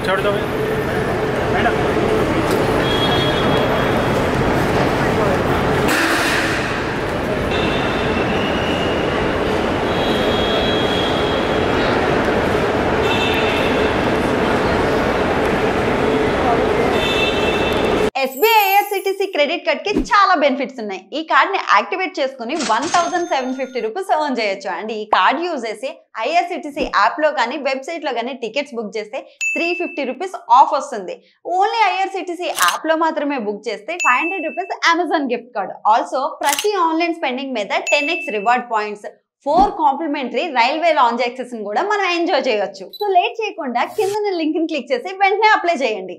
छोड़ दो madam. SBI IRCTC credit card కి చాలా బెనిఫిట్స్ ఉన్నాయి. ఈ కార్డ్ ని యాక్టివేట్ చేసుకుని 1750 రూపీస్ ఎర్న్ చేయొచ్చు. అండ్ ఈ కార్డ్ యూజ్ చేసి IRCTC యాప్ లో కానీ వెబ్సైట్ లో కానీ టికెట్స్ బుక్ చేస్తే 350 రూపీస్ ఆఫ్ వస్తుంది. ఓన్లీ IRCTC యాప్ లో మాత్రమే బుక్ చేస్తే 500 rupees Amazon gift card. Also ప్రతి ఆన్లైన్ స్పెండింగ్ మీద 10x reward points, 4 complimentary railway lounge access కూడా మనం ఎంజాయ్ చేయొచ్చు. సో లేట్ చేయకుండా కింద లింక్ ని క్లిక్ చేసి వెంటనే అప్లై చేయండి.